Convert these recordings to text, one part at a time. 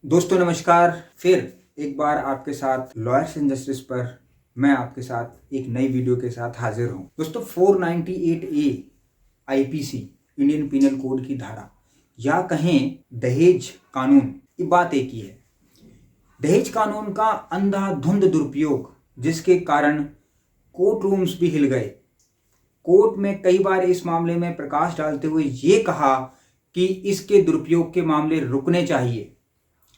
दोस्तों नमस्कार। फिर एक बार आपके साथ लॉयर्स इन जस्टिस पर मैं आपके साथ एक नई वीडियो के साथ हाजिर हूं। दोस्तों 498A IPC Indian penal code की धारा या कहें दहेज कानून, ये बात एक ही है। दहेज कानून का अंधाधुंध दुरुपयोग जिसके कारण कोर्ट रूम्स भी हिल गए। कोर्ट में कई बार इस मामले में प्रकाश डालते हुए ये कहा कि इसके दुरुपयोग के मामले रुकने चाहिए,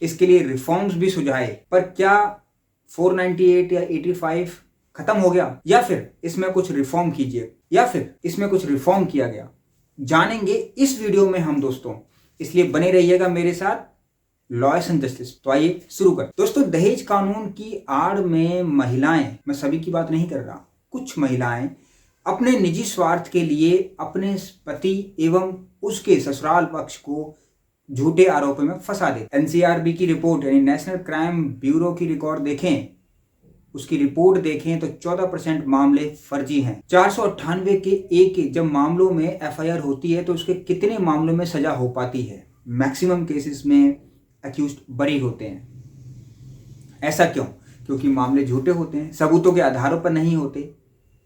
इसके लिए रिफॉर्म्स भी सुझाए। पर क्या 498 या 85 खत्म हो गया या फिर इसमें कुछ रिफॉर्म कीजिए या फिर इसमें कुछ रिफॉर्म किया गया, जानेंगे इस वीडियो में हम दोस्तों। इसलिए बने रहिएगा मेरे साथ लॉयर्स एंड जस्टिस। तो आइए शुरू करें। दोस्तों दहेज कानून की आड़ में महिलाएं, मैं सभी की बात नहीं कर रहा, कुछ महिलाएं अपने निजी स्वार्थ के लिए अपने पति एवं उसके ससुराल पक्ष को झूठे आरोपों में फंसा दे। एनसीआरबी की रिपोर्ट यानी नेशनल क्राइम ब्यूरो की रिकॉर्ड देखें, उसकी रिपोर्ट देखें तो 14% मामले फर्जी हैं। 498 के एक जब मामलों में एफआईआर होती है तो उसके कितने मामलों में सजा हो पाती है? मैक्सिमम केसेस में अक्यूज्ड बरी होते हैं। ऐसा क्यों? क्योंकि मामले झूठे होते हैं, सबूतों के आधारों पर नहीं होते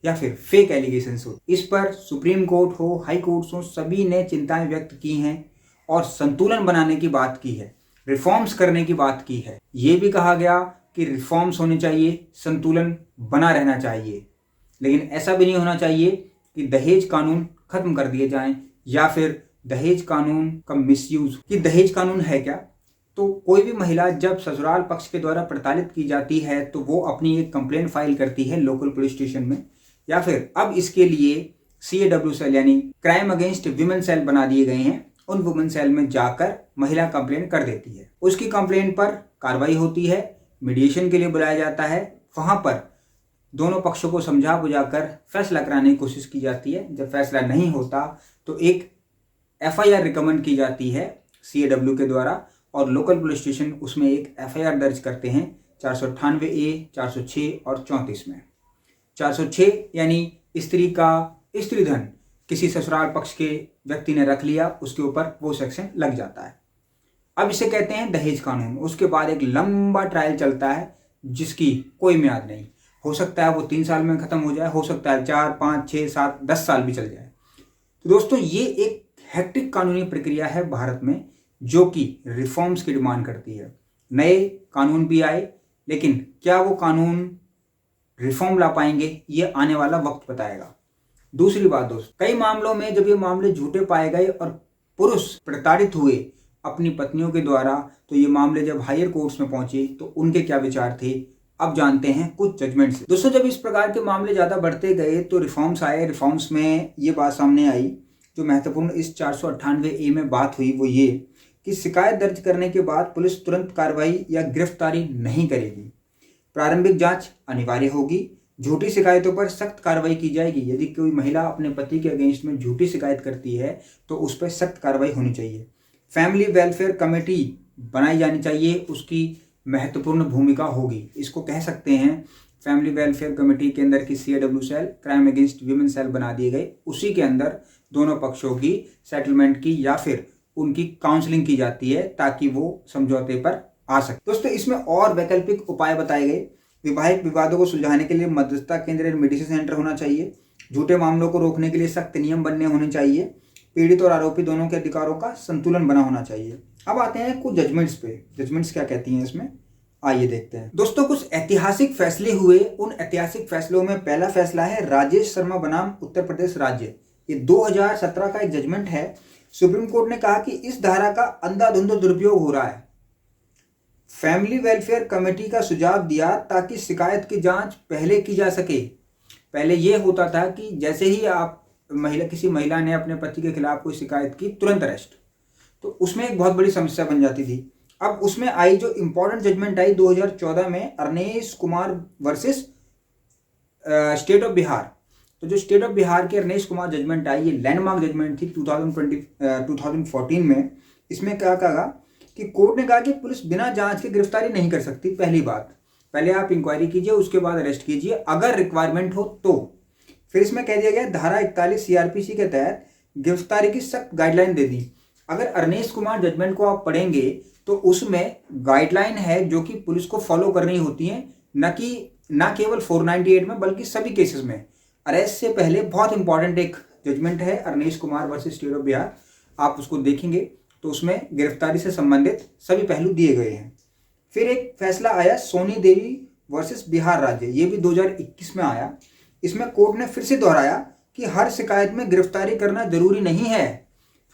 या फिर फेक एलिगेशंस होते। इस पर सुप्रीम कोर्ट हो, हाई कोर्ट्स हो, सभी ने चिंताएं व्यक्त की हैं और संतुलन बनाने की बात की है, रिफॉर्म्स करने की बात की है। यह भी कहा गया कि रिफॉर्म्स होने चाहिए, संतुलन बना रहना चाहिए, लेकिन ऐसा भी नहीं होना चाहिए कि दहेज कानून खत्म कर दिए जाएं या फिर दहेज कानून का मिसयूज। कि दहेज कानून है क्या? तो कोई भी महिला जब ससुराल पक्ष के द्वारा प्रताड़ित की जाती है तो वो अपनी एक कंप्लेंट फाइल करती है लोकल पुलिस स्टेशन में, या फिर अब इसके लिए CAW सेल यानी क्राइम अगेंस्ट विमेन सेल बना दिए गए हैं। उन वुमेन सेल में जाकर महिला कंप्लेंट कर देती है, उसकी कंप्लेंट पर कार्रवाई होती है, मीडिएशन के लिए बुलाया जाता है, वहां पर दोनों पक्षों को समझा बुझाकर फैसला कराने की कोशिश की जाती है। जब फैसला नहीं होता तो एक FIR रिकमेंड की जाती है CAW के द्वारा और लोकल पुलिस स्टेशन उसमें एक FIR दर्ज करते हैं 498A, 406 और 34 में। 406 यानी स्त्री का स्त्री धन किसी ससुराल पक्ष के व्यक्ति ने रख लिया, उसके ऊपर वो सेक्शन लग जाता है। अब इसे कहते हैं दहेज कानून। उसके बाद एक लंबा ट्रायल चलता है जिसकी कोई म्याद नहीं। हो सकता है वो 3 साल में खत्म हो जाए, हो सकता है 4, 5, 6, 7, 10 साल भी चल जाए। तो दोस्तों ये एक हेक्टिक कानूनी प्रक्रिया है भारत में जो कि रिफॉर्म्स की डिमांड करती है। नए कानून भी आए, लेकिन क्या वो कानून रिफॉर्म ला पाएंगे, ये आने वाला वक्त बताएगा। दूसरी बात दोस्त, कई मामलों में जब ये मामले झूठे पाए गए और पुरुष प्रताड़ित हुए अपनी पत्नियों के द्वारा, तो ये मामले जब हायर कोर्ट्स में पहुंचे तो उनके क्या विचार थे, अब जानते हैं कुछ जजमेंट से। दोस्तों जब इस प्रकार के मामले ज्यादा बढ़ते गए तो रिफॉर्म्स आए। रिफॉर्म्स में ये बात सामने आई, जो महत्वपूर्ण इस 498A में बात हुई वो ये कि शिकायत दर्ज करने के बाद पुलिस तुरंत कार्रवाई या गिरफ्तारी नहीं करेगी। प्रारंभिक जांच अनिवार्य होगी, झूठी शिकायतों पर सख्त कार्रवाई की जाएगी। यदि कोई महिला अपने पति के अगेंस्ट में झूठी शिकायत करती है तो उस पर सख्त कार्रवाई होनी चाहिए। फैमिली वेलफेयर कमेटी बनाई जानी चाहिए, उसकी महत्वपूर्ण भूमिका होगी। इसको कह सकते हैं फैमिली वेलफेयर कमेटी के अंदर की CAW cell, crime against women cell बना दिए गए, उसी के अंदर दोनों पक्षों की सेटलमेंट की या फिर उनकी काउंसलिंग की जाती है ताकि वो समझौते पर आ सके। दोस्तों इसमें और वैकल्पिक उपाय बताए गए। वैवाहिक विवादों को सुलझाने के लिए मध्यस्थता केंद्र एंड मेडिएशन सेंटर होना चाहिए। झूठे मामलों को रोकने के लिए सख्त नियम बनने होने चाहिए। पीड़ित और आरोपी दोनों के अधिकारों का संतुलन बना होना चाहिए। अब आते हैं कुछ जजमेंट्स पे। जजमेंट्स क्या कहती हैं इसमें, आइए देखते हैं। दोस्तों कुछ ऐतिहासिक फैसले हुए। उन ऐतिहासिक फैसलों में पहला फैसला है राजेश शर्मा बनाम उत्तर प्रदेश राज्य। ये 2017 का एक जजमेंट है। सुप्रीम कोर्ट ने कहा कि इस धारा का अंधाधुंध दुरुपयोग हो रहा है। फैमिली वेलफेयर कमेटी का सुझाव दिया ताकि शिकायत की जांच पहले की जा सके। पहले यह होता था कि जैसे ही आप किसी महिला ने अपने पति के खिलाफ कोई शिकायत की, तुरंत अरेस्ट, तो उसमें एक बहुत बड़ी समस्या बन जाती थी। अब उसमें आई जो इंपॉर्टेंट जजमेंट आई 2014 में, Arnesh Kumar versus state of Bihar. तो जो स्टेट ऑफ बिहार के अरनेश कुमार जजमेंट आई, ये लैंडमार्क जजमेंट थी 2014 में। इसमें क्या कहा कि कोर्ट ने कहा कि पुलिस बिना जांच के गिरफ्तारी नहीं कर सकती। पहली बात, पहले आप इंक्वायरी कीजिए, उसके बाद अरेस्ट कीजिए अगर रिक्वायरमेंट हो तो। फिर इसमें कह दिया गया धारा 41 CRPC के तहत गिरफ्तारी की सख्त गाइडलाइन दे दी। अगर अर्नेस्ट कुमार जजमेंट को आप पढ़ेंगे तो उसमें गाइडलाइन है जो कि पुलिस को फॉलो करनी होती है, ना केवल 498 में बल्कि सभी केसेस में। अरेस्ट से पहले बहुत इंपॉर्टेंट एक जजमेंट है Ernest Kumar versus state of Bihar, आप उसको देखेंगे तो उसमें गिरफ्तारी से संबंधित सभी पहलू दिए गए हैं। फिर एक फैसला आया सोनी देवी वर्सेस बिहार राज्य, ये भी 2021 में आया। इसमें कोर्ट ने फिर से दोहराया कि हर शिकायत में गिरफ्तारी करना जरूरी नहीं है।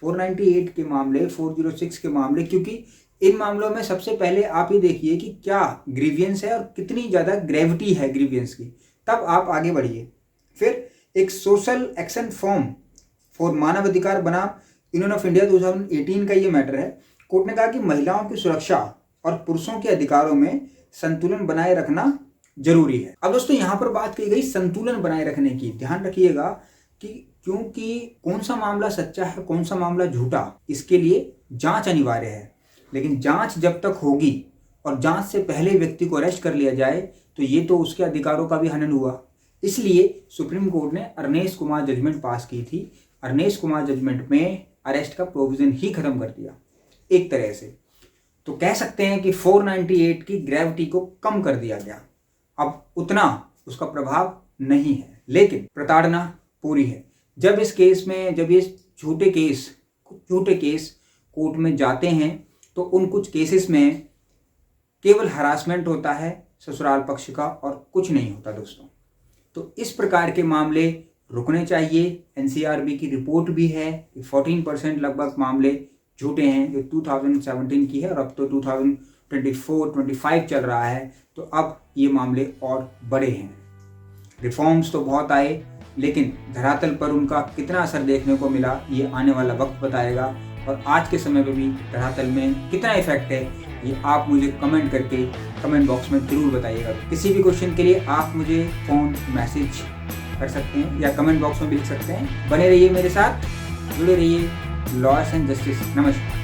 498 के मामले, 406 के मामले, क्योंकि इन मामलों में सबसे पहले आप ये देखिए कि क्या ग्रीवियंस है और कितनी ज़्यादा ग्रेविटी है ग्रीवियंस की, तब आप आगे बढ़िए। फिर एक सोशल एक्शन फॉर्म फॉर मानवाधिकार बनाम यूनियन ऑफ इंडिया 2018 का ये मैटर है। कोर्ट ने कहा कि महिलाओं की सुरक्षा और पुरुषों के अधिकारों में संतुलन बनाए रखना जरूरी है। अब दोस्तों यहाँ पर बात की गई संतुलन बनाए रखने की, ध्यान रखिएगा कि क्योंकि कौन सा मामला सच्चा है कौन सा मामला झूठा, इसके लिए जांच अनिवार्य है। लेकिन जांच जब तक होगी और जांच से पहले व्यक्ति को अरेस्ट कर लिया जाए तो ये तो उसके अधिकारों का भी हनन हुआ। इसलिए सुप्रीम कोर्ट ने अर्नेस्ट कुमार जजमेंट पास की थी। अर्नेस्ट कुमार जजमेंट में अरेस्ट का प्रोविजन ही खत्म कर दिया एक तरह से। तो कह सकते हैं कि 498 की ग्रेविटी को कम कर दिया गया, अब उतना उसका प्रभाव नहीं है, लेकिन प्रताड़ना पूरी है। जब इस केस में, जब ये झूठे केस कोर्ट में जाते हैं तो उन कुछ केसेस में केवल हरासमेंट होता है ससुराल पक्ष का और कुछ नहीं होता दोस्तों। तो इस प्रकार के मामले रुकने चाहिए। एनसीआरबी की रिपोर्ट भी है कि 14% लगभग मामले झूठे हैं, जो 2017 की है, और अब तो 2024-25 चल रहा है, तो अब ये मामले और बड़े हैं। रिफॉर्म्स तो बहुत आए, लेकिन धरातल पर उनका कितना असर देखने को मिला ये आने वाला वक्त बताएगा। और आज के समय पे भी धरातल में कितना इफेक्ट है ये आप मुझे कमेंट करके कमेंट बॉक्स में जरूर बताइएगा। किसी भी क्वेश्चन के लिए आप मुझे फ़ोन, मैसेज कर सकते हैं या कमेंट बॉक्स में भी लिख सकते हैं। बने रहिए मेरे साथ, जुड़े रहिए। Lawyers and justice. नमस्कार।